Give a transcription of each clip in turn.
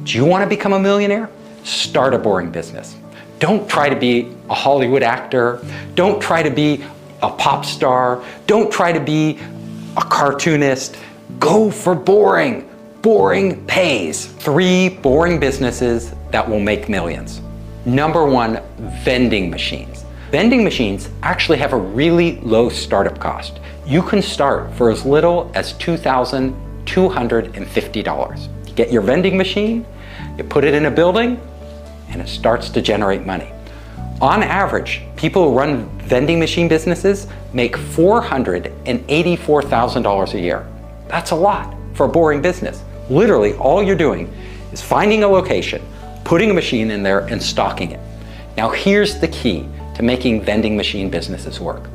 Do you want to become a millionaire? Start a boring business. Don't try to be a Hollywood actor. Don't try to be a pop star. Don't try to be a cartoonist. Go for boring. Boring pays. 3 boring businesses that will make millions. Number 1, vending machines. Vending machines actually have a really low startup cost. You can start for as little as $2,250. You get your vending machine, you put it in a building, and it starts to generate money. On average, people who run vending machine businesses make $484,000 a year. That's a lot for a boring business. Literally, all you're doing is finding a location, putting a machine in there, and stocking it. Now, here's the key to making vending machine businesses work.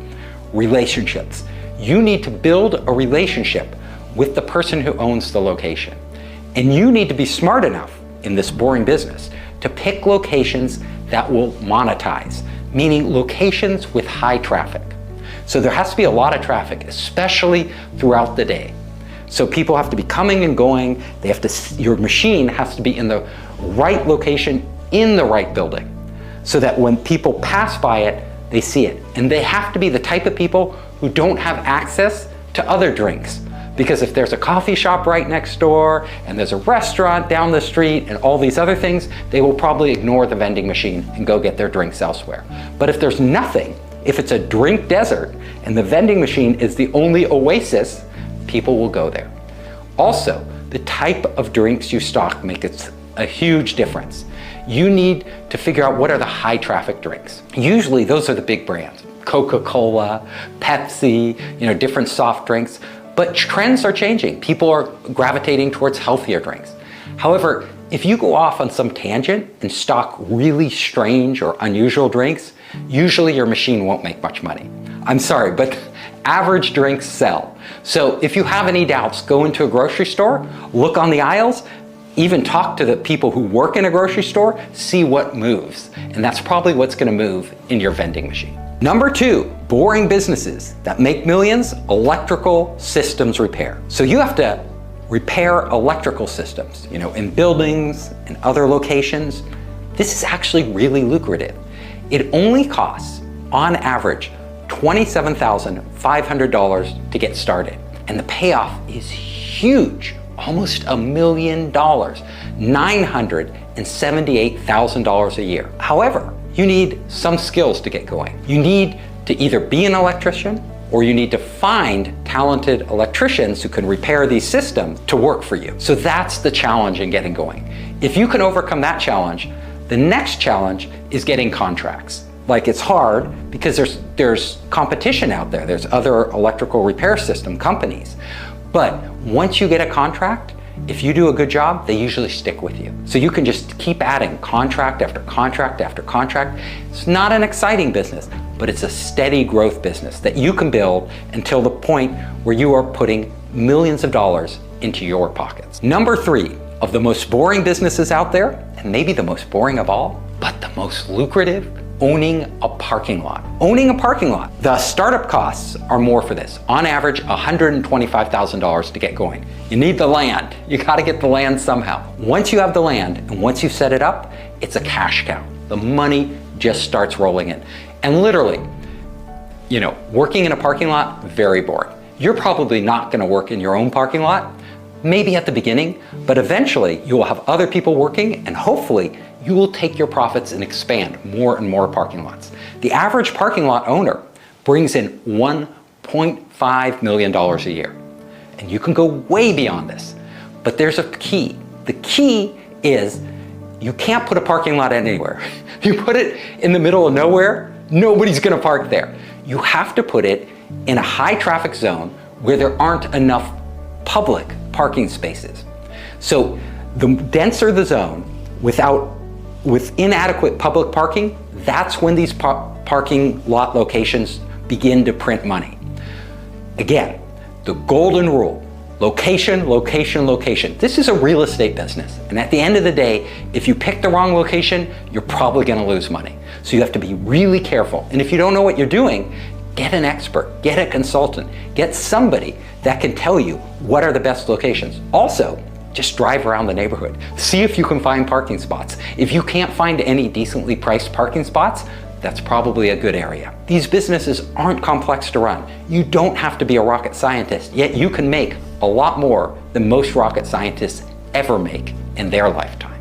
Relationships. You need to build a relationship with the person who owns the location. And you need to be smart enough in this boring business to pick locations that will monetize, meaning locations with high traffic. So there has to be a lot of traffic, especially throughout the day. So people have to be coming and going. Your machine has to be in the right location in the right building so that when people pass by it, they see it. And they have to be the type of people who don't have access to other drinks. Because if there's a coffee shop right next door and there's a restaurant down the street and all these other things, they will probably ignore the vending machine and go get their drinks elsewhere. But if there's nothing, if it's a drink desert and the vending machine is the only oasis, people will go there. Also, the type of drinks you stock makes a huge difference. You need to figure out what are the high traffic drinks. Usually those are the big brands, Coca-Cola, Pepsi, different soft drinks. But trends are changing. People are gravitating towards healthier drinks. However, if you go off on some tangent and stock really strange or unusual drinks, usually your machine won't make much money. I'm sorry, but average drinks sell. So if you have any doubts, go into a grocery store, look on the aisles, even talk to the people who work in a grocery store, see what moves. And that's probably what's going to move in your vending machine. Number 2, boring businesses that make millions, electrical systems repair. So you have to repair electrical systems, in buildings and other locations. This is actually really lucrative. It only costs, on average, $27,500 to get started. And the payoff is huge, almost $1 million, $978,000 a year. However, you need some skills to get going. You need to either be an electrician or you need to find talented electricians who can repair these systems to work for you. So that's the challenge in getting going. If you can overcome that challenge, the next challenge is getting contracts. Like, it's hard because there's competition out there. There's other electrical repair system companies. But once you get a contract, if you do a good job, they usually stick with you. So you can just keep adding contract after contract after contract. It's not an exciting business, but it's a steady growth business that you can build until the point where you are putting millions of dollars into your pockets. Number 3 of the most boring businesses out there, and maybe the most boring of all, but the most lucrative, owning a parking lot. Owning a parking lot. The startup costs are more for this. On average, $125,000 to get going. You need the land. You got to get the land somehow. Once you have the land and once you set it up, it's a cash cow. The money just starts rolling in. And literally, working in a parking lot, very boring. You're probably not going to work in your own parking lot, maybe at the beginning, but eventually you will have other people working and hopefully you will take your profits and expand more and more parking lots. The average parking lot owner brings in $1.5 million a year. And you can go way beyond this, but there's a key. The key is you can't put a parking lot anywhere. You put it in the middle of nowhere, nobody's gonna park there. You have to put it in a high traffic zone where there aren't enough public parking spaces. So the denser the zone with inadequate public parking, that's when these parking lot locations begin to print money. Again, the golden rule, location, location, location. This is a real estate business. And at the end of the day, if you pick the wrong location, you're probably gonna lose money. So you have to be really careful. And if you don't know what you're doing, get an expert, get a consultant, get somebody that can tell you what are the best locations. Also, Just drive around the neighborhood. See if you can find parking spots. If you can't find any decently priced parking spots, that's probably a good area. These businesses aren't complex to run. You don't have to be a rocket scientist, yet you can make a lot more than most rocket scientists ever make in their lifetime.